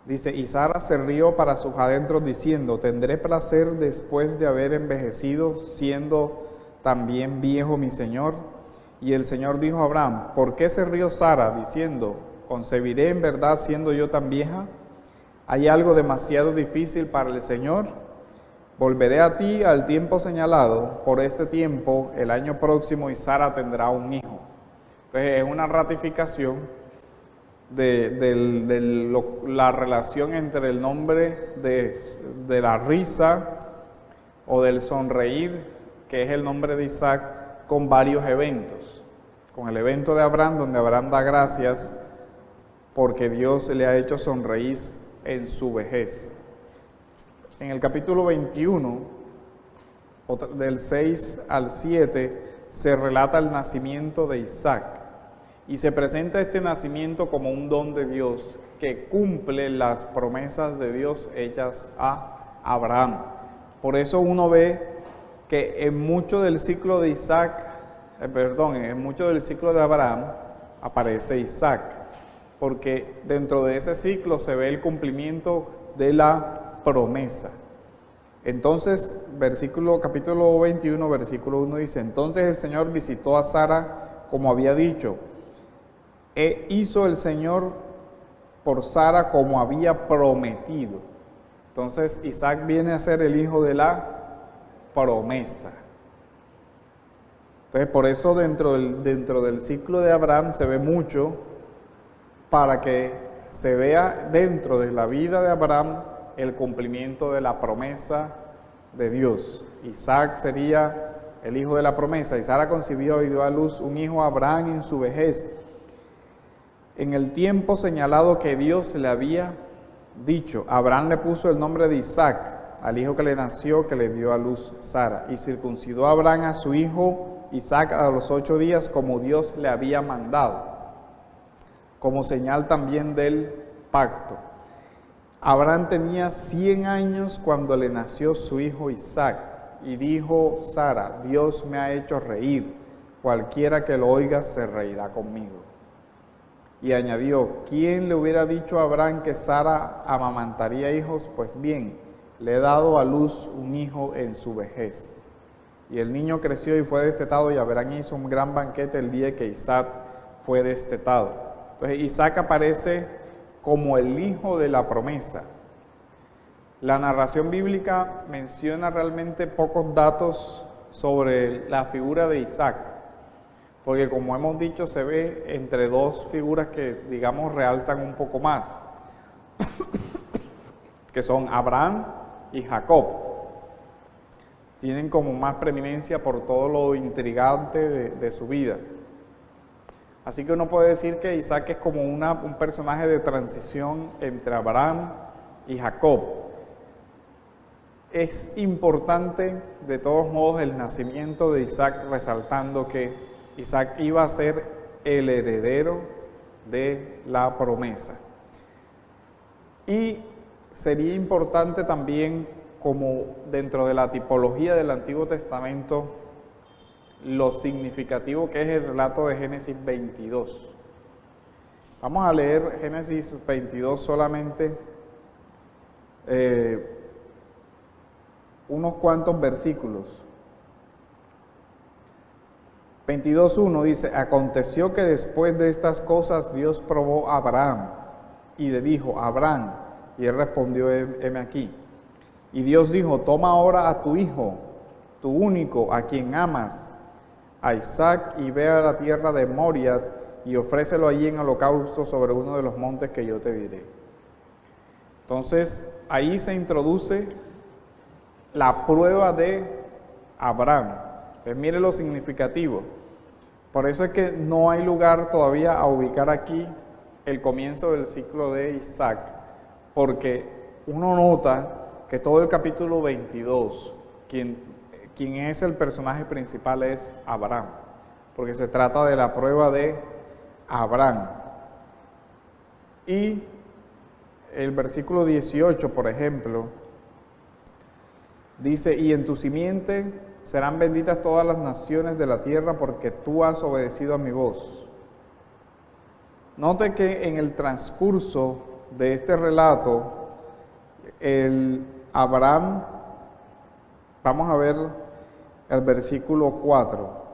Dice, y Sara se rió para sus adentros diciendo, ¿tendré placer después de haber envejecido, siendo también viejo mi señor? Y el Señor dijo a Abraham, ¿por qué se rió Sara diciendo, concebiré en verdad siendo yo tan vieja? ¿Hay algo demasiado difícil para el Señor? Volveré a ti al tiempo señalado, por este tiempo, el año próximo, y Sara tendrá un hijo. Entonces es una ratificación de la relación entre el nombre de la risa o del sonreír, que es el nombre de Isaac, con varios eventos. Con el evento de Abraham, donde Abraham da gracias porque Dios le ha hecho sonreír en su vejez. En el capítulo 21, del 6 al 7, se relata el nacimiento de Isaac. Y se presenta este nacimiento como un don de Dios que cumple las promesas de Dios hechas a Abraham. Por eso uno ve que en mucho del ciclo de en mucho del ciclo de Abraham aparece Isaac, porque dentro de ese ciclo se ve el cumplimiento de la promesa. Entonces, capítulo 21, versículo 1 dice, entonces el Señor visitó a Sara como había dicho, e hizo el Señor por Sara como había prometido. Entonces Isaac viene a ser el hijo de la promesa. Entonces por eso dentro del ciclo de Abraham se ve mucho para que se vea dentro de la vida de Abraham el cumplimiento de la promesa de Dios. Isaac sería el hijo de la promesa y Sara concibió y dio a luz un hijo a Abraham en su vejez, en el tiempo señalado que Dios le había dicho. Abraham le puso el nombre de Isaac al hijo que le nació, que le dio a luz Sara. Y circuncidó a Abraham a su hijo Isaac a los 8 días, como Dios le había mandado, como señal también del pacto. Abraham tenía 100 años cuando le nació su hijo Isaac. Y dijo Sara, Dios me ha hecho reír, cualquiera que lo oiga se reirá conmigo. Y añadió, ¿quién le hubiera dicho a Abraham que Sara amamantaría hijos? Pues bien, le he dado a luz un hijo en su vejez. Y el niño creció y fue destetado, y Abraham hizo un gran banquete el día que Isaac fue destetado. Entonces Isaac aparece como el hijo de la promesa. La narración bíblica menciona realmente pocos datos sobre la figura de Isaac, porque como hemos dicho, se ve entre dos figuras que, digamos, realzan un poco más, que son Abraham y Jacob. Tienen como más preeminencia por todo lo intrigante de su vida. Así que uno puede decir que Isaac es como un personaje de transición entre Abraham y Jacob. Es importante, de todos modos, el nacimiento de Isaac, resaltando que Isaac iba a ser el heredero de la promesa. Y sería importante también, como dentro de la tipología del Antiguo Testamento, lo significativo que es el relato de Génesis 22. Vamos a leer Génesis 22 solamente unos cuantos versículos. 22:1 dice, aconteció que después de estas cosas Dios probó a Abraham y le dijo, Abraham, y él respondió, heme aquí. Y Dios dijo, toma ahora a tu hijo, tu único, a quien amas, a Isaac, y ve a la tierra de Moriah y ofrécelo allí en holocausto sobre uno de los montes que yo te diré. Entonces ahí se introduce la prueba de Abraham. Entonces mire lo significativo. Por eso es que no hay lugar todavía a ubicar aquí el comienzo del ciclo de Isaac, porque uno nota que todo el capítulo 22, quien es el personaje principal es Abraham, porque se trata de la prueba de Abraham. Y el versículo 18, por ejemplo, dice, y en tu simiente serán benditas todas las naciones de la tierra, porque tú has obedecido a mi voz. Note que en el transcurso de este relato, Abraham, vamos a ver el versículo 4.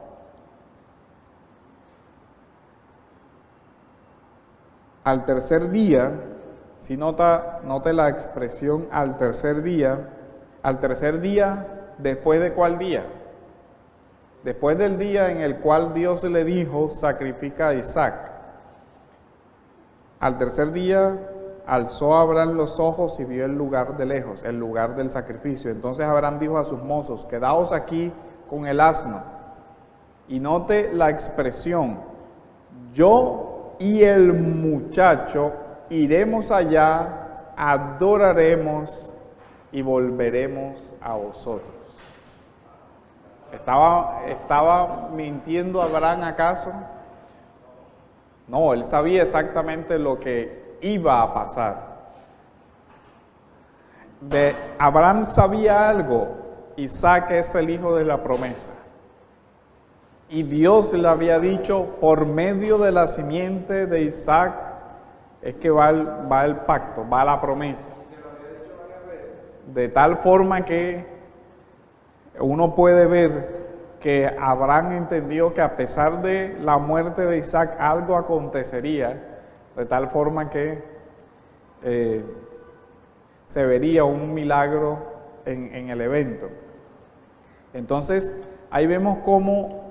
Al tercer día, si note la expresión al tercer día, ¿después de cuál día? Después del día en el cual Dios le dijo, sacrifica a Isaac. Al tercer día alzó Abraham los ojos y vio el lugar de lejos, el lugar del sacrificio. Entonces Abraham dijo a sus mozos, quedaos aquí con el asno. Y note la expresión, yo y el muchacho iremos allá, adoraremos y volveremos a vosotros. ¿Estaba mintiendo Abraham acaso? No, él sabía exactamente lo que iba a pasar. Abraham sabía algo, Isaac es el hijo de la promesa. Y Dios le había dicho, por medio de la simiente de Isaac, es que va el pacto, va la promesa. De tal forma que uno puede ver que Abraham entendió que a pesar de la muerte de Isaac, algo acontecería, de tal forma que se vería un milagro en el evento. Entonces, ahí vemos cómo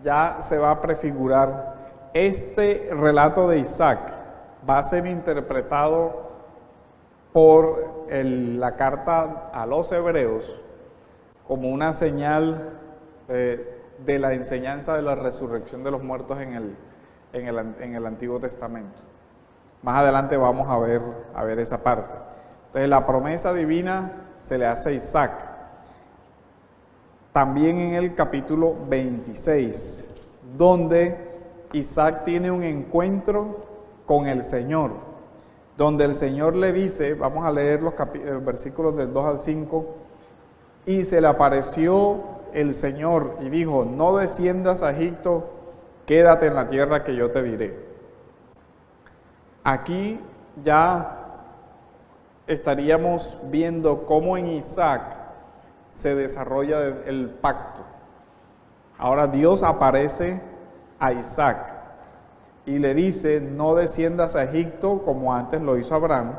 ya se va a prefigurar este relato de Isaac, va a ser interpretado por la carta a los hebreos como una señal de la enseñanza de la resurrección de los muertos en el Antiguo Testamento. Más adelante vamos a ver esa parte. Entonces la promesa divina se le hace a Isaac. También en el capítulo 26, donde Isaac tiene un encuentro con el Señor, donde el Señor le dice, vamos a leer los versículos del 2 al 5, y se le apareció el Señor y dijo, no desciendas a Egipto, quédate en la tierra que yo te diré. Aquí ya estaríamos viendo cómo en Isaac se desarrolla el pacto. Ahora Dios aparece a Isaac y le dice, no desciendas a Egipto como antes lo hizo Abraham,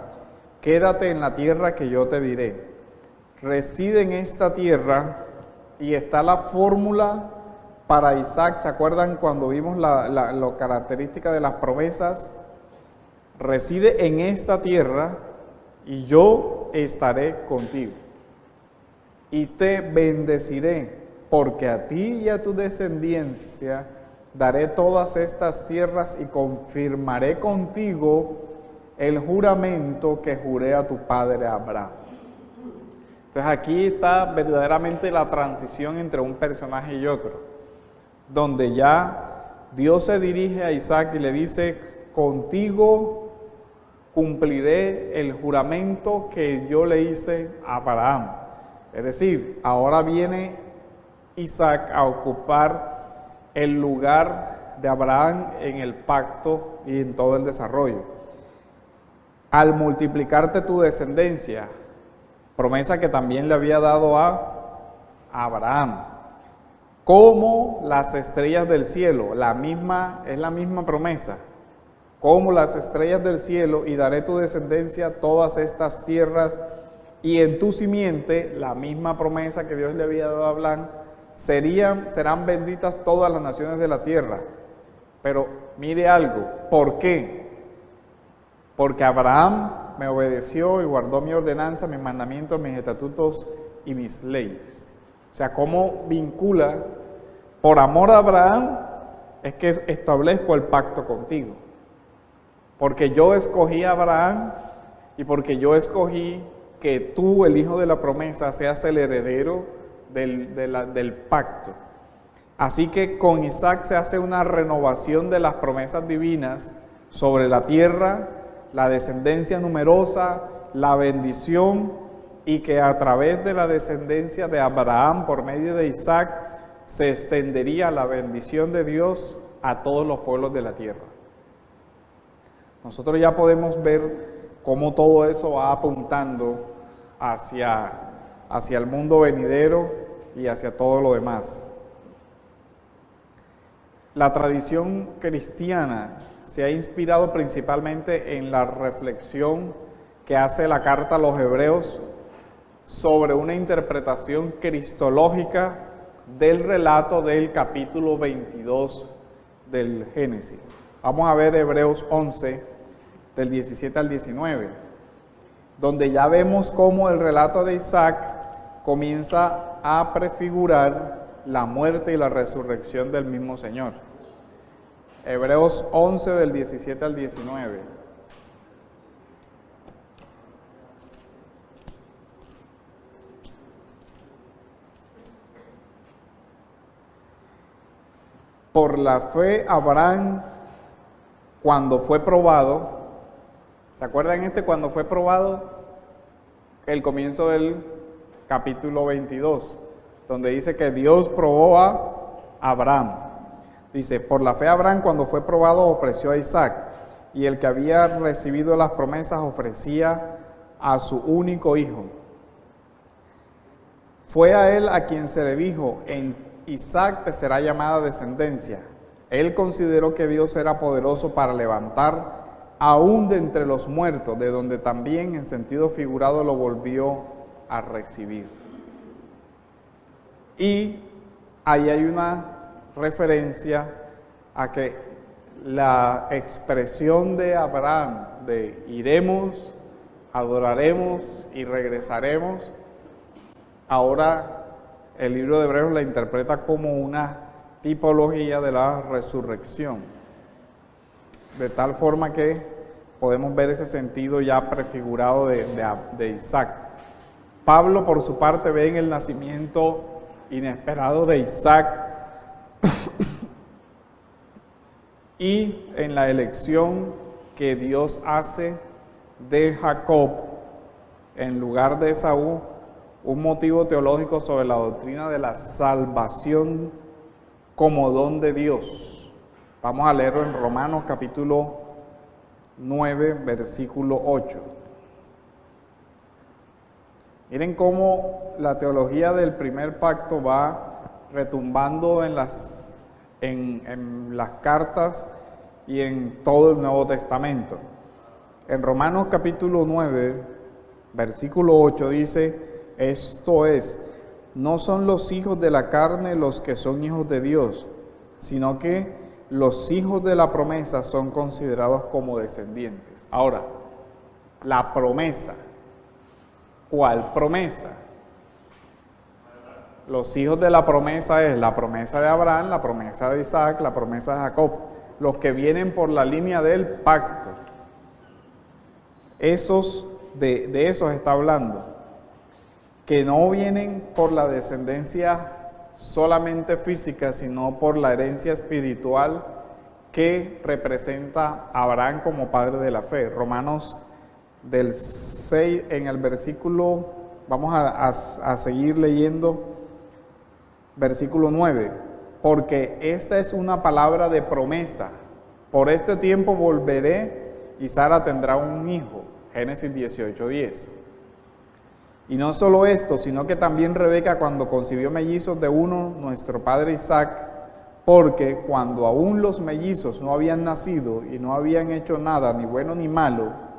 quédate en la tierra que yo te diré. Reside en esta tierra y está la fórmula para Isaac. ¿Se acuerdan cuando vimos la característica de las promesas? Reside en esta tierra y yo estaré contigo. Y te bendeciré, porque a ti y a tu descendencia daré todas estas tierras y confirmaré contigo el juramento que juré a tu padre Abraham. Entonces aquí está verdaderamente la transición entre un personaje y otro, donde ya Dios se dirige a Isaac y le dice, contigo cumpliré el juramento que yo le hice a Abraham. Es decir, ahora viene Isaac a ocupar el lugar de Abraham en el pacto y en todo el desarrollo. Al multiplicarte tu descendencia, promesa que también le había dado a Abraham, como las estrellas del cielo, es la misma promesa, como las estrellas del cielo, y daré tu descendencia todas estas tierras, y en tu simiente, la misma promesa que Dios le había dado a Abraham, serán benditas todas las naciones de la tierra. Pero mire algo, ¿por qué? Porque Abraham me obedeció y guardó mi ordenanza, mis mandamientos, mis estatutos y mis leyes. O sea, ¿cómo vincula? Por amor a Abraham es que establezco el pacto contigo. Porque yo escogí a Abraham y porque yo escogí que tú, el hijo de la promesa, seas el heredero del pacto. Así que con Isaac se hace una renovación de las promesas divinas sobre la tierra, la descendencia numerosa, la bendición, y que a través de la descendencia de Abraham por medio de Isaac se extendería la bendición de Dios a todos los pueblos de la tierra. Nosotros ya podemos ver cómo todo eso va apuntando hacia el mundo venidero y hacia todo lo demás. La tradición cristiana se ha inspirado principalmente en la reflexión que hace la carta a los Hebreos sobre una interpretación cristológica del relato del capítulo 22 del Génesis. Vamos a ver Hebreos 11, del 17 al 19, donde ya vemos cómo el relato de Isaac comienza a prefigurar la muerte y la resurrección del mismo Señor. Hebreos 11, del 17 al 19. Por la fe Abraham, cuando fue probado, ¿se acuerdan cuando fue probado? El comienzo del capítulo 22, donde dice que Dios probó a Abraham. Dice, por la fe Abraham cuando fue probado ofreció a Isaac, y el que había recibido las promesas ofrecía a su único hijo. Fue a él a quien se le dijo, en Isaac te será llamada descendencia. Él consideró que Dios era poderoso para levantar aún de entre los muertos, de donde también en sentido figurado lo volvió a recibir. Y ahí hay una referencia a que la expresión de Abraham de iremos, adoraremos y regresaremos, ahora el libro de Hebreos la interpreta como una tipología de la resurrección, de tal forma que podemos ver ese sentido ya prefigurado de Isaac. Pablo, por su parte, ve en el nacimiento inesperado de Isaac y en la elección que Dios hace de Jacob en lugar de Esaú, un motivo teológico sobre la doctrina de la salvación como don de Dios. Vamos a leerlo en Romanos capítulo 9, versículo 8. Miren cómo la teología del primer pacto va retumbando en las cartas y en todo el Nuevo Testamento. En Romanos capítulo 9, versículo 8 dice, esto es, no son los hijos de la carne los que son hijos de Dios, sino que los hijos de la promesa son considerados como descendientes. Ahora, la promesa. ¿Cuál promesa? Los hijos de la promesa es la promesa de Abraham, la promesa de Isaac, la promesa de Jacob, los que vienen por la línea del pacto. De esos está hablando, que no vienen por la descendencia solamente física, sino por la herencia espiritual que representa a Abraham como padre de la fe. Romanos del 6, en el versículo, vamos a seguir leyendo, versículo 9, porque esta es una palabra de promesa, por este tiempo volveré y Sara tendrá un hijo, Génesis 18:10. Y no solo esto, sino que también Rebeca cuando concibió mellizos de uno, nuestro padre Isaac, porque cuando aún los mellizos no habían nacido y no habían hecho nada, ni bueno ni malo,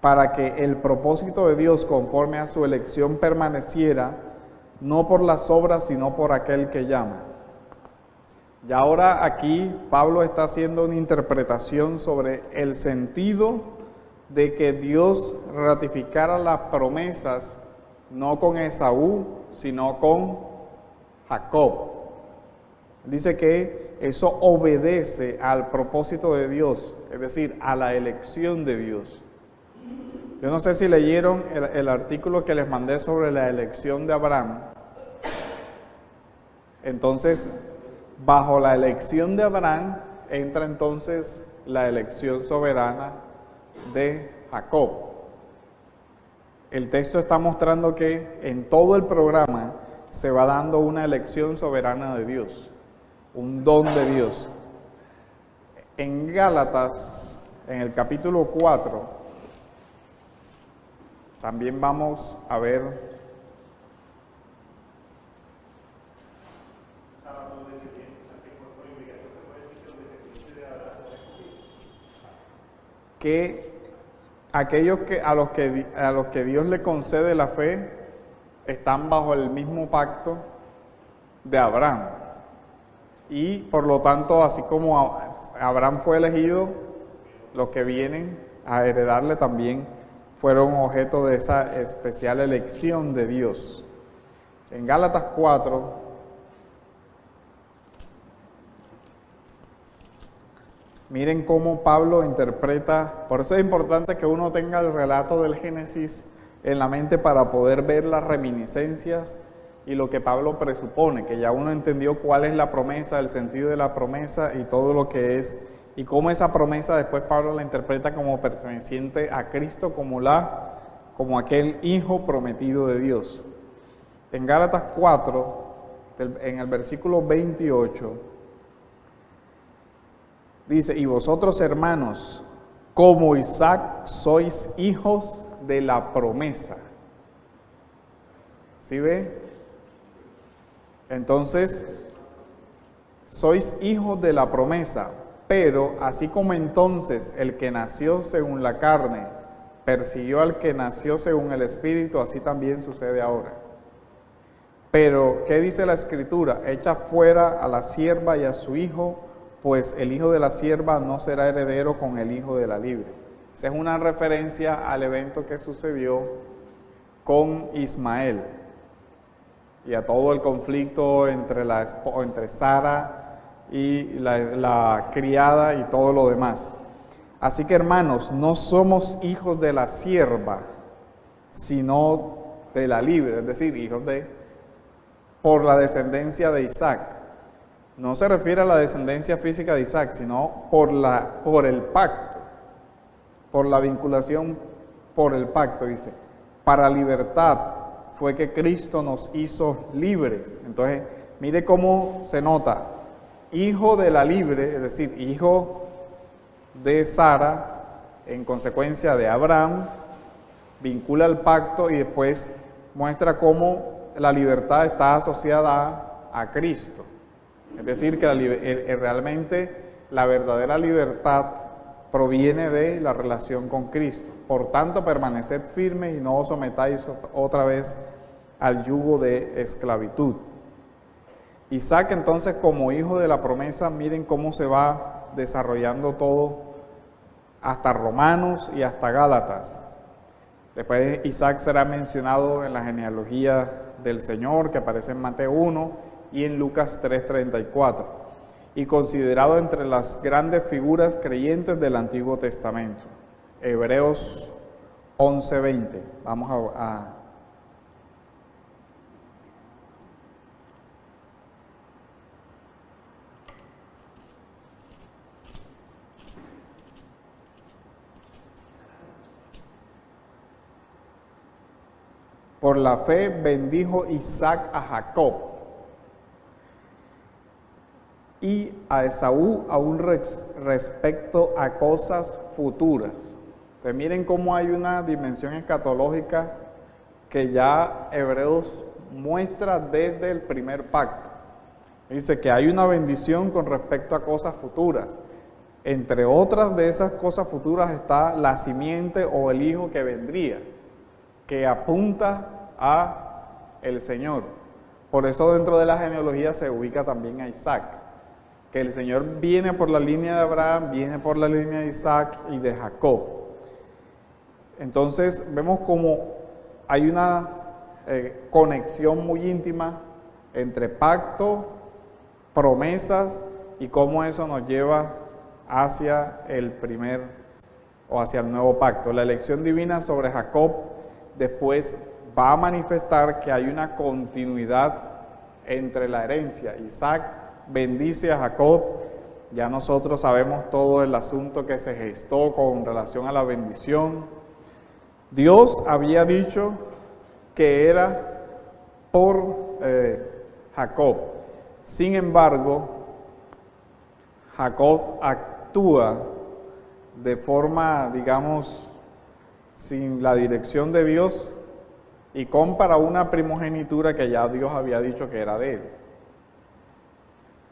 para que el propósito de Dios conforme a su elección permaneciera, no por las obras, sino por aquel que llama. Y ahora aquí Pablo está haciendo una interpretación sobre el sentido de que Dios ratificara las promesas no con Esaú, sino con Jacob. Dice que eso obedece al propósito de Dios, es decir, a la elección de Dios. Yo no sé si leyeron el artículo que les mandé sobre la elección de Abraham. Entonces, bajo la elección de Abraham entra entonces la elección soberana de Jacob. El texto está mostrando que en todo el programa se va dando una elección soberana de Dios, un don de Dios. En Gálatas, en el capítulo 4, También vamos a ver que aquellos a los que Dios le concede la fe están bajo el mismo pacto de Abraham. Y por lo tanto, así como Abraham fue elegido, los que vienen a heredarle también fueron objeto de esa especial elección de Dios. En Gálatas 4, miren cómo Pablo interpreta, por eso es importante que uno tenga el relato del Génesis en la mente para poder ver las reminiscencias y lo que Pablo presupone, que ya uno entendió cuál es la promesa, el sentido de la promesa y todo lo que es, y cómo esa promesa después Pablo la interpreta como perteneciente a Cristo, como aquel hijo prometido de Dios. En Gálatas 4, en el versículo 28, dice: y vosotros, hermanos, como Isaac, sois hijos de la promesa. ¿Sí ve? Entonces, sois hijos de la promesa, pero así como entonces el que nació según la carne persiguió al que nació según el Espíritu, así también sucede ahora. Pero, ¿qué dice la Escritura? Echa fuera a la sierva y a su hijo, pues el hijo de la sierva no será heredero con el hijo de la libre. Esa es una referencia al evento que sucedió con Ismael y a todo el conflicto entre Sara y la criada y todo lo demás. Así que, hermanos, no somos hijos de la sierva, sino de la libre, es decir, hijos por la descendencia de Isaac. No se refiere a la descendencia física de Isaac, sino por el pacto, por la vinculación por el pacto, dice. Para libertad fue que Cristo nos hizo libres. Entonces, mire cómo se nota, hijo de la libre, es decir, hijo de Sara, en consecuencia de Abraham, vincula el pacto y después muestra cómo la libertad está asociada a Cristo. Es decir, que realmente la verdadera libertad proviene de la relación con Cristo. Por tanto, permaneced firmes y no os sometáis otra vez al yugo de esclavitud. Isaac, entonces, como hijo de la promesa, miren cómo se va desarrollando todo hasta Romanos y hasta Gálatas. Después Isaac será mencionado en la genealogía del Señor, que aparece en Mateo 1 y en Lucas 3:34, y considerado entre las grandes figuras creyentes del Antiguo Testamento. Hebreos 11:20. Vamos a por la fe bendijo Isaac a Jacob y a Esaú aún respecto a cosas futuras. Entonces, miren cómo hay una dimensión escatológica que ya Hebreos muestra desde el primer pacto. Dice que hay una bendición con respecto a cosas futuras. Entre otras de esas cosas futuras está la simiente o el hijo que vendría, que apunta a el Señor. Por eso dentro de la genealogía se ubica también a Isaac, que el Señor viene por la línea de Abraham, viene por la línea de Isaac y de Jacob. Entonces vemos como hay una conexión muy íntima entre pacto, promesas y cómo eso nos lleva hacia el primer o hacia el nuevo pacto. La elección divina sobre Jacob después va a manifestar que hay una continuidad entre la herencia. Isaac bendice a Jacob, ya nosotros sabemos todo el asunto que se gestó con relación a la bendición. Dios había dicho que era por Jacob. Sin embargo, Jacob actúa de forma, digamos, sin la dirección de Dios y compra una primogenitura que ya Dios había dicho que era de él.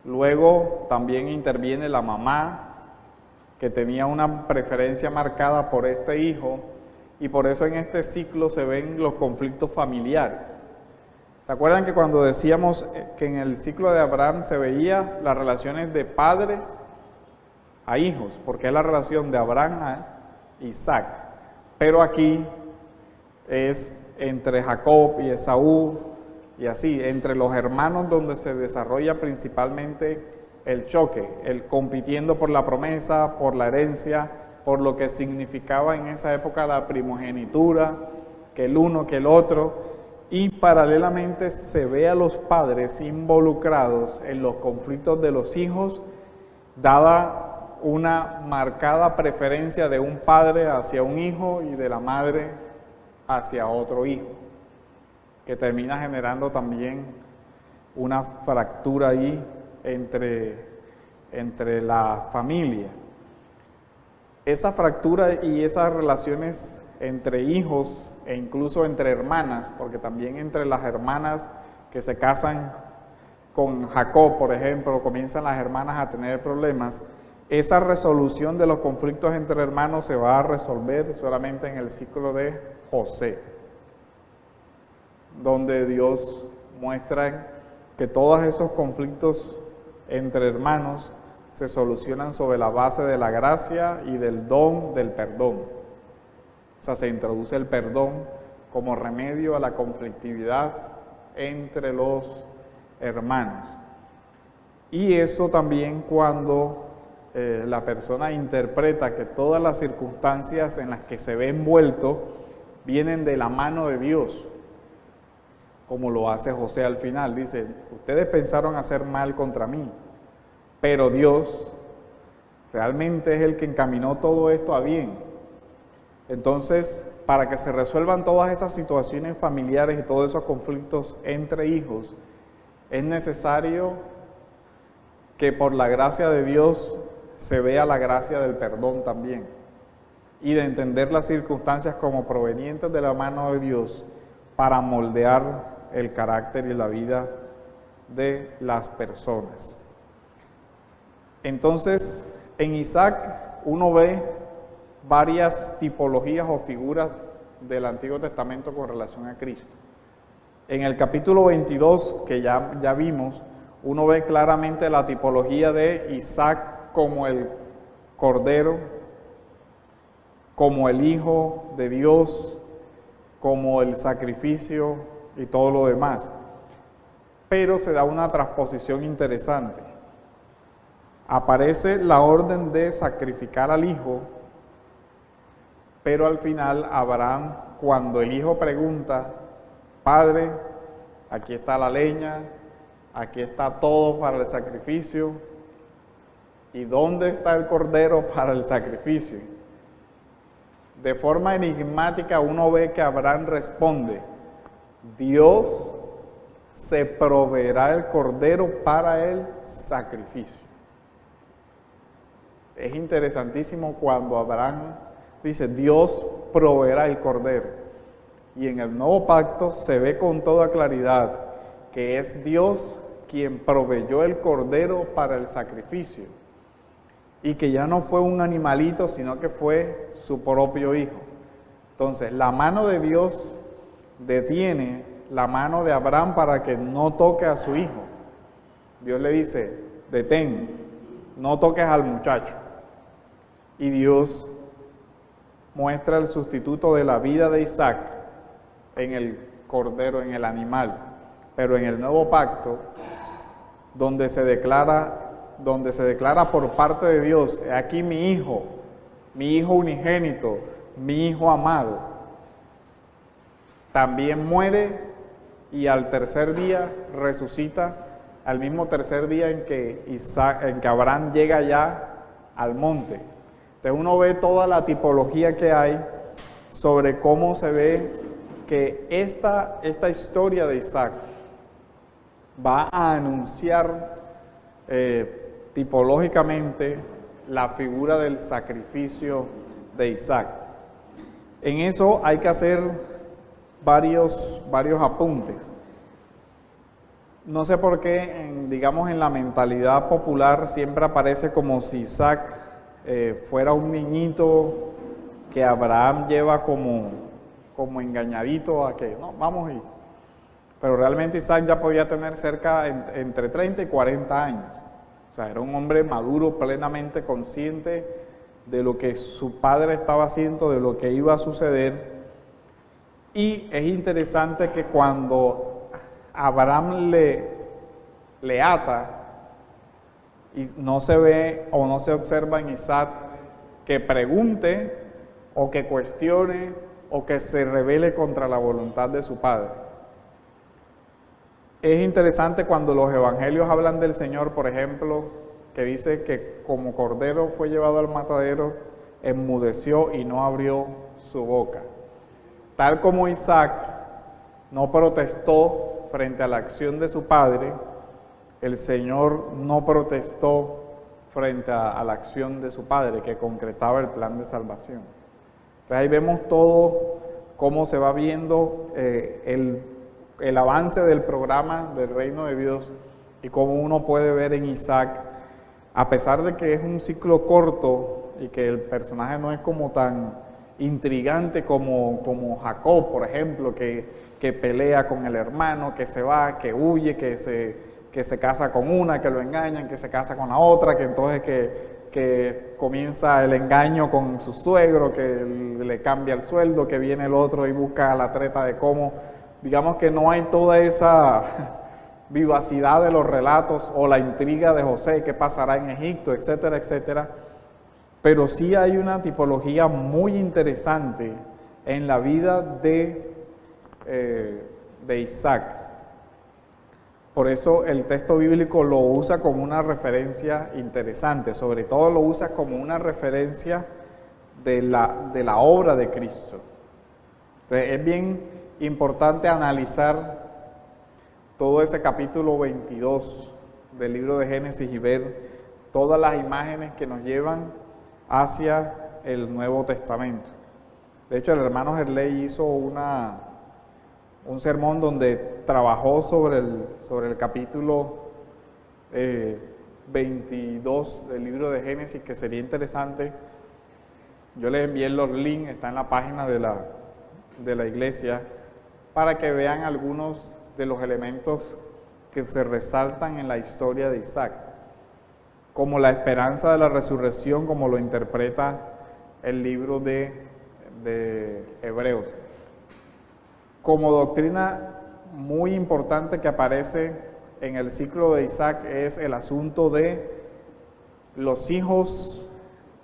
Luego también interviene la mamá, que tenía una preferencia marcada por este hijo, y por eso en este ciclo se ven los conflictos familiares. ¿Se acuerdan que cuando decíamos que en el ciclo de Abraham se veía las relaciones de padres a hijos? Porque es la relación de Abraham a Isaac. Pero aquí es entre Jacob y Esaú, y así, entre los hermanos donde se desarrolla principalmente el choque, el compitiendo por la promesa, por la herencia, por lo que significaba en esa época la primogenitura, que el uno, que el otro, y paralelamente se ve a los padres involucrados en los conflictos de los hijos, dada una marcada preferencia de un padre hacia un hijo y de la madre hacia otro hijo, que termina generando también una fractura ahí entre la familia. Esa fractura y esas relaciones entre hijos e incluso entre hermanas, porque también entre las hermanas que se casan con Jacob, por ejemplo, comienzan las hermanas a tener problemas. Esa resolución de los conflictos entre hermanos se va a resolver solamente en el ciclo de José, donde Dios muestra que todos esos conflictos entre hermanos se solucionan sobre la base de la gracia y del don del perdón. O sea, se introduce el perdón como remedio a la conflictividad entre los hermanos. Y eso también cuando la persona interpreta que todas las circunstancias en las que se ve envuelto vienen de la mano de Dios, como lo hace José al final. Dice, ustedes pensaron hacer mal contra mí, pero Dios realmente es el que encaminó todo esto a bien. Entonces, para que se resuelvan todas esas situaciones familiares y todos esos conflictos entre hijos, es necesario que por la gracia de Dios se vea la gracia del perdón también, y de entender las circunstancias como provenientes de la mano de Dios para moldear el carácter y la vida de las personas. Entonces, en Isaac uno ve varias tipologías o figuras del Antiguo Testamento con relación a Cristo. En el capítulo 22, que ya vimos, uno ve claramente la tipología de Isaac como el Cordero, como el Hijo de Dios, como el sacrificio y todo lo demás. Pero se da una transposición interesante. Aparece la orden de sacrificar al hijo, pero al final Abraham, cuando el hijo pregunta, Padre, aquí está la leña, aquí está todo para el sacrificio, ¿y dónde está el cordero para el sacrificio? De forma enigmática uno ve que Abraham responde, Dios se proveerá el cordero para el sacrificio. Es interesantísimo cuando Abraham dice, Dios proveerá el cordero. Y en el nuevo pacto se ve con toda claridad que es Dios quien proveyó el cordero para el sacrificio. Y que ya no fue un animalito, sino que fue su propio hijo. Entonces, la mano de Dios detiene la mano de Abraham para que no toque a su hijo. Dios le dice, detén, no toques al muchacho. Y Dios muestra el sustituto de la vida de Isaac en el cordero, en el animal. Pero en el nuevo pacto, donde se declara por parte de Dios, aquí mi hijo unigénito, mi hijo amado, también muere y al tercer día resucita, al mismo tercer día en que Abraham llega ya al monte. Entonces uno ve toda la tipología que hay sobre cómo se ve que esta historia de Isaac va a anunciar tipológicamente la figura del sacrificio de Isaac. En eso hay que hacer varios apuntes. No sé por qué, digamos, en la mentalidad popular siempre aparece como si Isaac fuera un niñito que Abraham lleva como engañadito a que, no, vamos y... Pero realmente Isaac ya podía tener cerca entre 30 y 40 años. O sea, era un hombre maduro, plenamente consciente de lo que su padre estaba haciendo, de lo que iba a suceder. Y es interesante que cuando Abraham le ata, y no se ve o no se observa en Isaac que pregunte o que cuestione o que se rebele contra la voluntad de su padre. Es interesante cuando los evangelios hablan del Señor, por ejemplo, que dice que como cordero fue llevado al matadero, enmudeció y no abrió su boca. Tal como Isaac no protestó frente a la acción de su padre, el Señor no protestó frente a la acción de su padre, que concretaba el plan de salvación. Entonces ahí vemos todo cómo se va viendo el avance del programa del reino de Dios y cómo uno puede ver en Isaac, a pesar de que es un ciclo corto y que el personaje no es como tan intrigante como Jacob, por ejemplo, que pelea con el hermano, que se va, que huye, que se casa con una, que lo engañan, que se casa con la otra, que entonces que comienza el engaño con su suegro, que le cambia el sueldo, que viene el otro y busca la treta de cómo, digamos que no hay toda esa vivacidad de los relatos o la intriga de José, qué pasará en Egipto, etcétera, etcétera. Pero sí hay una tipología muy interesante en la vida de Isaac. Por eso el texto bíblico lo usa como una referencia interesante, sobre todo lo usa como una referencia de la obra de Cristo. Entonces es bien importante analizar todo ese capítulo 22 del libro de Génesis y ver todas las imágenes que nos llevan hacia el Nuevo Testamento. De hecho, el hermano Gerley hizo un sermón donde trabajó sobre el capítulo 22 del libro de Génesis, que sería interesante. Yo les envié los links, está en la página de la iglesia, para que vean algunos de los elementos que se resaltan en la historia de Isaac, como la esperanza de la resurrección, como lo interpreta el libro de Hebreos. Como doctrina muy importante que aparece en el ciclo de Isaac es el asunto de los hijos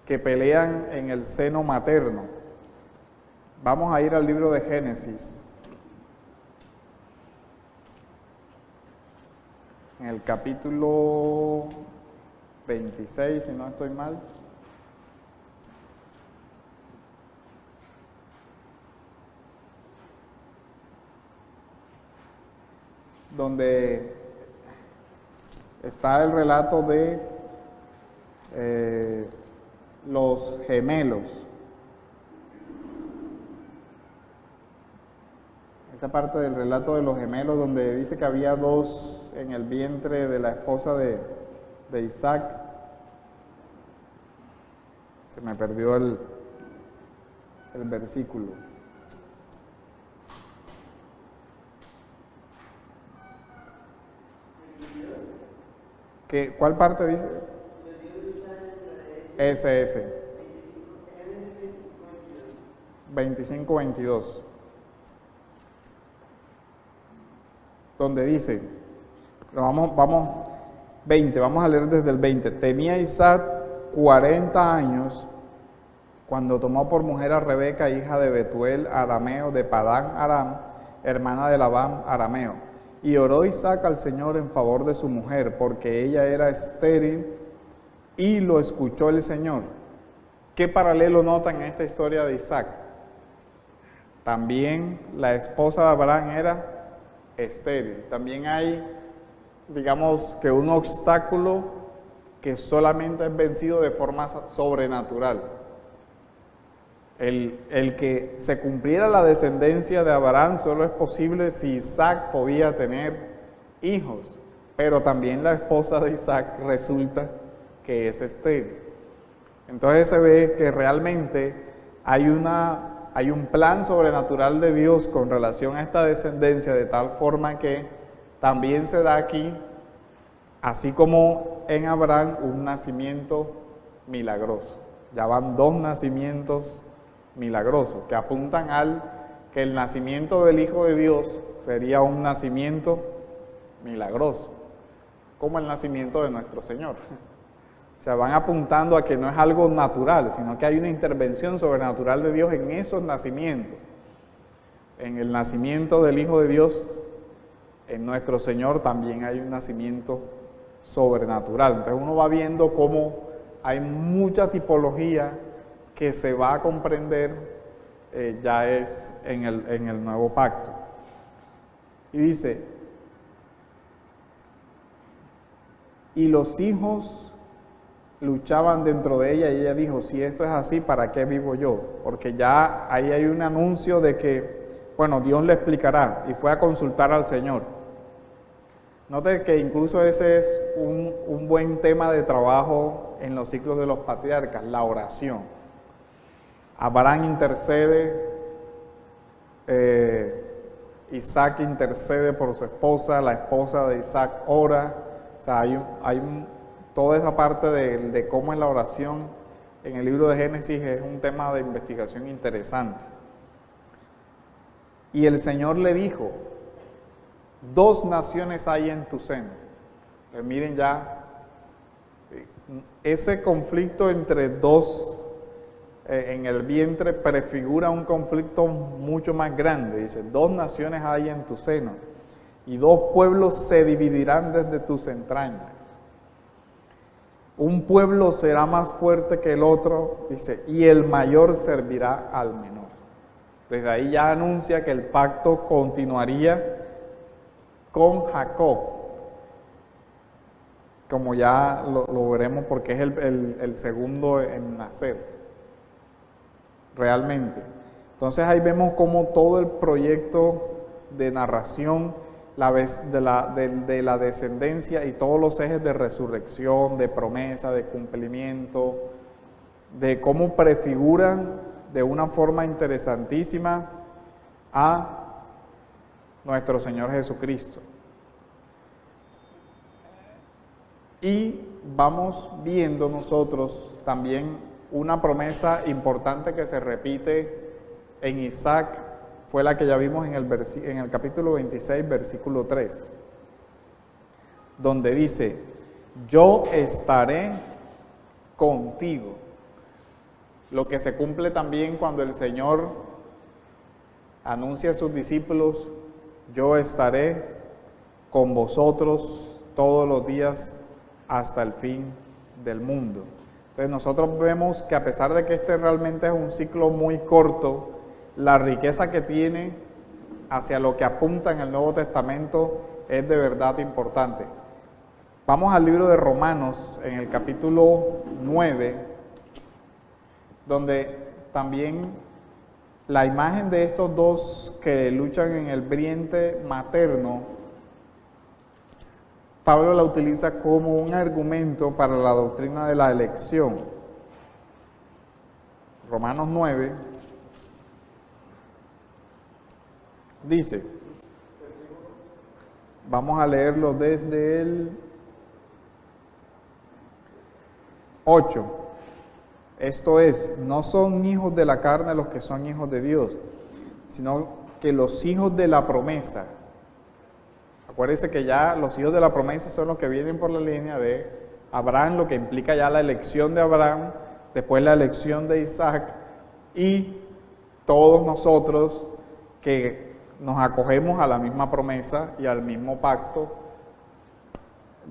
que pelean en el seno materno. Vamos a ir al libro de Génesis, en el capítulo 26, si no estoy mal. Donde está el relato de los gemelos. Esa parte del relato de los gemelos donde dice que había dos en el vientre de la esposa de Isaac. Se me perdió el versículo. ¿Cuál parte dice? Ese. 25-22. Donde dice, pero vamos 20, vamos a leer desde el 20. Tenía Isaac 40 años cuando tomó por mujer a Rebeca, hija de Betuel arameo de Padán Aram, hermana de Labán arameo. Y oró Isaac al Señor en favor de su mujer, porque ella era estéril, y lo escuchó el Señor. ¿Qué paralelo notan en esta historia de Isaac? También la esposa de Abraham era estéril. También hay, digamos, que un obstáculo que solamente es vencido de forma sobrenatural. El que se cumpliera la descendencia de Abraham solo es posible si Isaac podía tener hijos, pero también la esposa de Isaac resulta que es estéril. Entonces se ve que realmente hay un plan sobrenatural de Dios con relación a esta descendencia, de tal forma que también se da aquí, así como en Abraham, un nacimiento milagroso. Ya van 2 nacimientos milagrosos que apuntan al que el nacimiento del Hijo de Dios sería un nacimiento milagroso, como el nacimiento de nuestro Señor. O sea, van apuntando a que no es algo natural, sino que hay una intervención sobrenatural de Dios en esos nacimientos. En el nacimiento del Hijo de Dios, en nuestro Señor también hay un nacimiento sobrenatural. Entonces uno va viendo cómo hay mucha tipología que se va a comprender ya es en el nuevo pacto. Y dice, y los hijos luchaban dentro de ella, y ella dijo, si esto es así, ¿para qué vivo yo? Porque ya ahí hay un anuncio de que, bueno, Dios le explicará, y fue a consultar al Señor. Note que incluso ese es un buen tema de trabajo en los ciclos de los patriarcas, la oración. Abraham intercede, Isaac intercede por su esposa, la esposa de Isaac ora. O sea, toda esa parte de cómo es la oración en el libro de Génesis es un tema de investigación interesante. Y el Señor le dijo, 2 naciones hay en tu seno. Pues miren ya, ese conflicto entre 2 en el vientre prefigura un conflicto mucho más grande. Dice, 2 naciones hay en tu seno y 2 pueblos se dividirán desde tus entrañas. Un pueblo será más fuerte que el otro, dice, y el mayor servirá al menor. Desde ahí ya anuncia que el pacto continuaría con Jacob, como ya lo veremos, porque es el segundo en nacer, realmente. Entonces ahí vemos cómo todo el proyecto de narración de la descendencia y todos los ejes de resurrección, de promesa, de cumplimiento, de cómo prefiguran de una forma interesantísima a nuestro Señor Jesucristo. Y vamos viendo nosotros también una promesa importante que se repite en Isaac, fue la que ya vimos en el capítulo 26, versículo 3, donde dice, yo estaré contigo. Lo que se cumple también cuando el Señor anuncia a sus discípulos, yo estaré con vosotros todos los días hasta el fin del mundo. Entonces nosotros vemos que a pesar de que este realmente es un ciclo muy corto, la riqueza que tiene hacia lo que apunta en el Nuevo Testamento es de verdad importante. Vamos al libro de Romanos, en el capítulo 9, donde también la imagen de estos 2 que luchan en el vientre materno, Pablo la utiliza como un argumento para la doctrina de la elección. Romanos 9 dice, vamos a leerlo desde el 8. Esto es, no son hijos de la carne los que son hijos de Dios, sino que los hijos de la promesa. Acuérdense que ya los hijos de la promesa son los que vienen por la línea de Abraham, lo que implica ya la elección de Abraham, después la elección de Isaac, y todos nosotros que nos acogemos a la misma promesa y al mismo pacto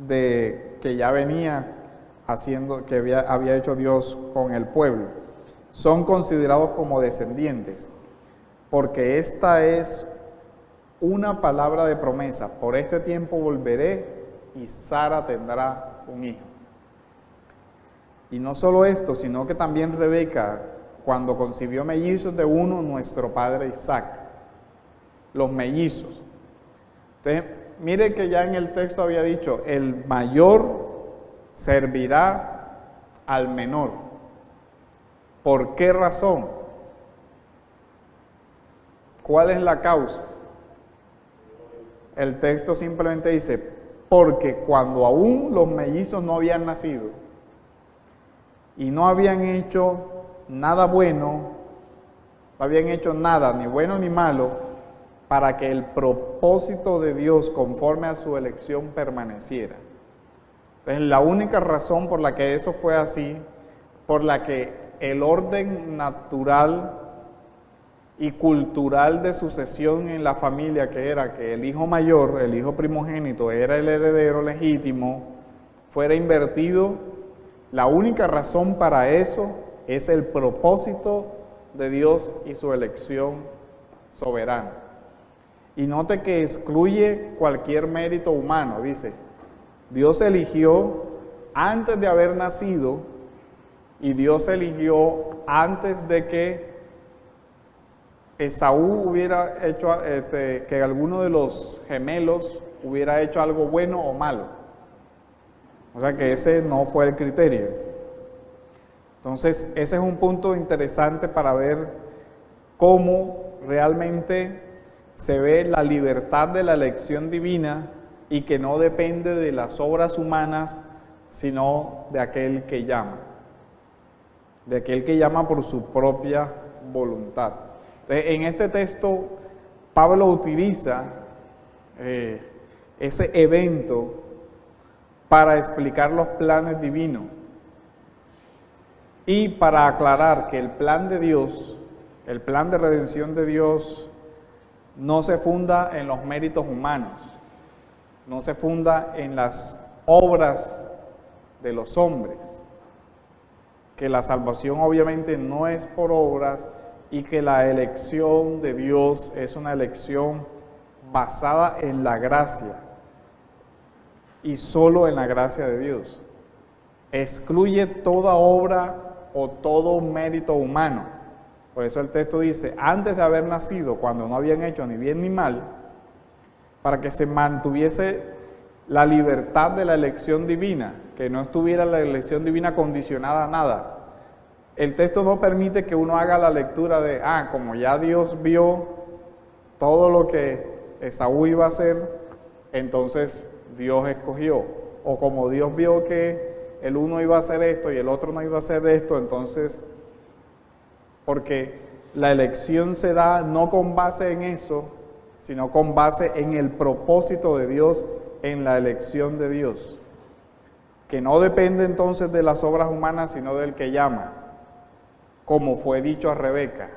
que ya venía haciendo, que había hecho Dios con el pueblo. Son considerados como descendientes, porque esta es una palabra de promesa. Por este tiempo volveré y Sara tendrá un hijo. Y no solo esto, sino que también Rebeca, cuando concibió mellizos de uno, nuestro padre Isaac. Los mellizos. Entonces, mire que ya en el texto había dicho, el mayor servirá al menor. ¿Por qué razón? ¿Cuál es la causa? El texto simplemente dice, porque cuando aún los mellizos no habían nacido y no habían hecho nada bueno, no habían hecho nada, ni bueno ni malo, para que el propósito de Dios conforme a su elección permaneciera. Entonces, la única razón por la que eso fue así, por la que el orden natural y cultural de sucesión en la familia, que era que el hijo mayor, el hijo primogénito, era el heredero legítimo, fuera invertido, la única razón para eso es el propósito de Dios y su elección soberana. Y note que excluye cualquier mérito humano, dice, Dios eligió antes de haber nacido y Dios eligió antes de que Esaú hubiera hecho, que alguno de los gemelos hubiera hecho algo bueno o malo. O sea que ese no fue el criterio. Entonces, ese es un punto interesante para ver cómo realmente se ve la libertad de la elección divina y que no depende de las obras humanas, sino de aquel que llama. De aquel que llama por su propia voluntad. Entonces, en este texto, Pablo utiliza ese evento para explicar los planes divinos y para aclarar que el plan de Dios, el plan de redención de Dios, no se funda en los méritos humanos, no se funda en las obras de los hombres, que la salvación obviamente no es por obras y que la elección de Dios es una elección basada en la gracia y solo en la gracia de Dios. Excluye toda obra o todo mérito humano. Por eso el texto dice, antes de haber nacido, cuando no habían hecho ni bien ni mal, para que se mantuviese la libertad de la elección divina, que no estuviera la elección divina condicionada a nada. El texto no permite que uno haga la lectura de, como ya Dios vio todo lo que Esaú iba a hacer, entonces Dios escogió. O como Dios vio que el uno iba a hacer esto y el otro no iba a hacer esto, entonces, porque la elección se da no con base en eso, sino con base en el propósito de Dios, en la elección de Dios, que no depende entonces de las obras humanas, sino del que llama, como fue dicho a Rebeca,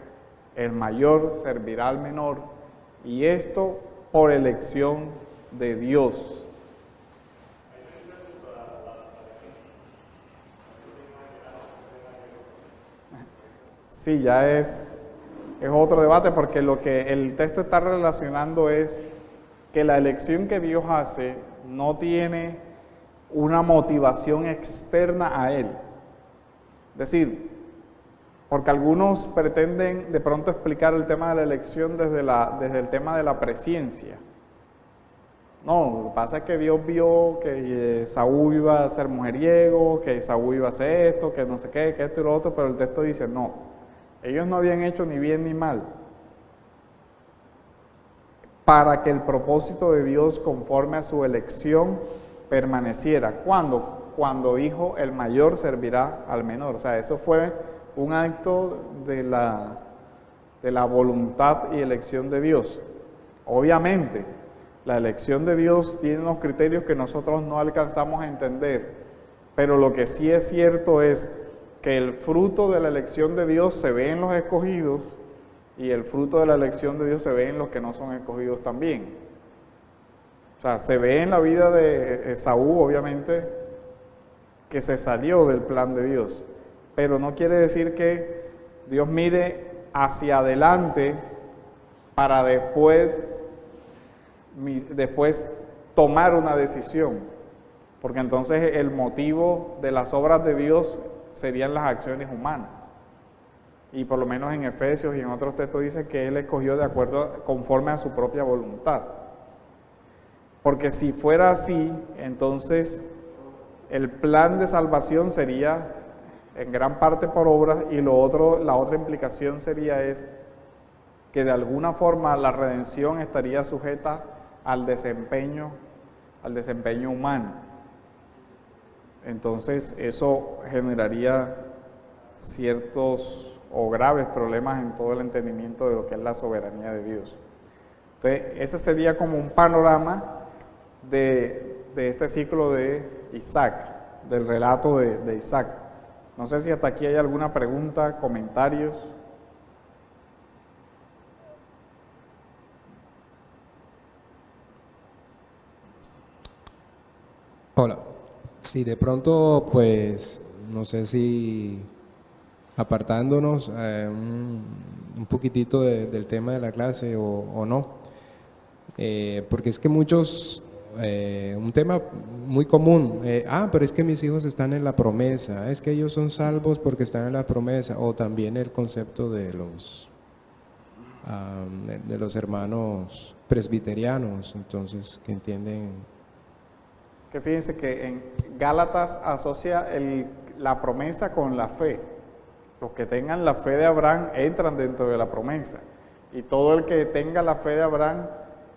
el mayor servirá al menor, y esto por elección de Dios. Sí, ya es otro debate, porque lo que el texto está relacionando es que la elección que Dios hace no tiene una motivación externa a Él. Es decir, porque algunos pretenden de pronto explicar el tema de la elección desde el tema de la presciencia. No, lo que pasa es que Dios vio que Saúl iba a ser mujeriego, que Saúl iba a hacer esto, que no sé qué, que esto y lo otro, pero el texto dice, no, ellos no habían hecho ni bien ni mal, para que el propósito de Dios conforme a su elección permaneciera. ¿Cuándo? Cuando dijo, el mayor servirá al menor. O sea, eso fue un acto de la voluntad y elección de Dios. Obviamente, la elección de Dios tiene unos criterios que nosotros no alcanzamos a entender, pero lo que sí es cierto es que el fruto de la elección de Dios se ve en los escogidos y el fruto de la elección de Dios se ve en los que no son escogidos también. O sea, se ve en la vida de Esaú, obviamente, que se salió del plan de Dios, pero no quiere decir que Dios mire hacia adelante para después tomar una decisión, porque entonces el motivo de las obras de Dios serían las acciones humanas. y por lo menos en Efesios y en otros textos dice que Él escogió de acuerdo, conforme a su propia voluntad. Porque si fuera así, entonces el plan de salvación sería en gran parte por obras, y la otra implicación sería que de alguna forma la redención estaría sujeta al desempeño humano. Entonces eso generaría ciertos o graves problemas en todo el entendimiento de lo que es la soberanía de Dios. Entonces ese sería como un panorama de este ciclo de Isaac, del relato de Isaac. No sé si hasta aquí hay alguna pregunta, comentarios. Hola. Sí, de pronto, pues, no sé si apartándonos un poquitito del tema de la clase o no, porque es que muchos, un tema muy común, pero es que mis hijos están en la promesa, es que ellos son salvos porque están en la promesa, o también el concepto de los hermanos presbiterianos, entonces, que entienden. Que fíjense que en Gálatas asocia la promesa con la fe. Los que tengan la fe de Abraham entran dentro de la promesa. Y todo el que tenga la fe de Abraham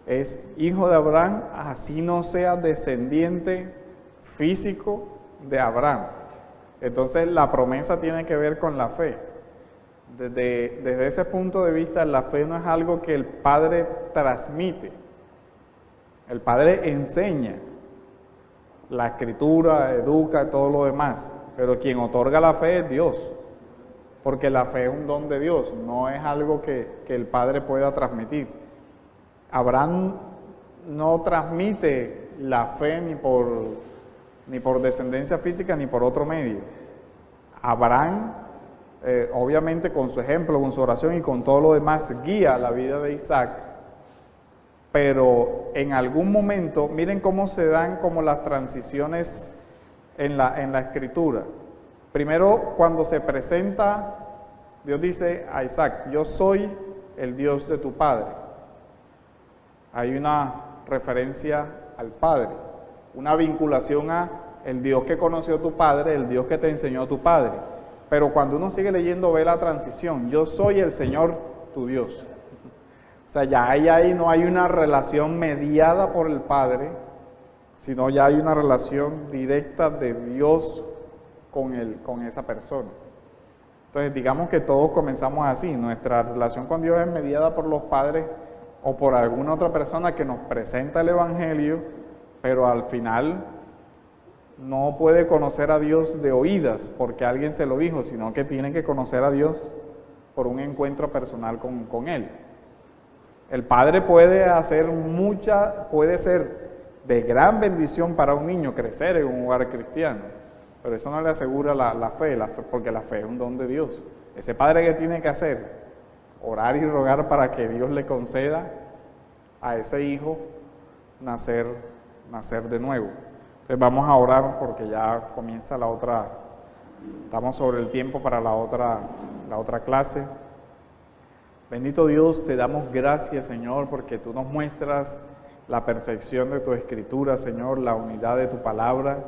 es hijo de Abraham, así no sea descendiente físico de Abraham. Entonces la promesa tiene que ver con la fe. Desde ese punto de vista, la fe no es algo que el Padre transmite. El Padre enseña. La Escritura, educa, todo lo demás. Pero quien otorga la fe es Dios. Porque la fe es un don de Dios, no es algo que el Padre pueda transmitir. Abraham no transmite la fe ni por descendencia física ni por otro medio. Abraham, obviamente con su ejemplo, con su oración y con todo lo demás, guía la vida de Isaac. Pero en algún momento, miren cómo se dan como las transiciones en la Escritura. Primero, cuando se presenta, Dios dice a Isaac, yo soy el Dios de tu padre. Hay una referencia al Padre, una vinculación a el Dios que conoció tu padre, el Dios que te enseñó tu padre. Pero cuando uno sigue leyendo, ve la transición, yo soy el Señor tu Dios. O sea, ya ahí no hay una relación mediada por el Padre, sino ya hay una relación directa de Dios con esa persona. Entonces, digamos que todos comenzamos así. Nuestra relación con Dios es mediada por los padres o por alguna otra persona que nos presenta el Evangelio, pero al final no puede conocer a Dios de oídas porque alguien se lo dijo, sino que tiene que conocer a Dios por un encuentro personal con Él. El padre puede ser de gran bendición para un niño crecer en un hogar cristiano, pero eso no le asegura la fe, porque la fe es un don de Dios. Ese padre, ¿qué tiene que hacer? Orar y rogar para que Dios le conceda a ese hijo nacer de nuevo. Entonces vamos a orar porque ya comienza estamos sobre el tiempo para la otra clase. Bendito Dios, te damos gracias, Señor, porque tú nos muestras la perfección de tu Escritura, Señor, la unidad de tu palabra.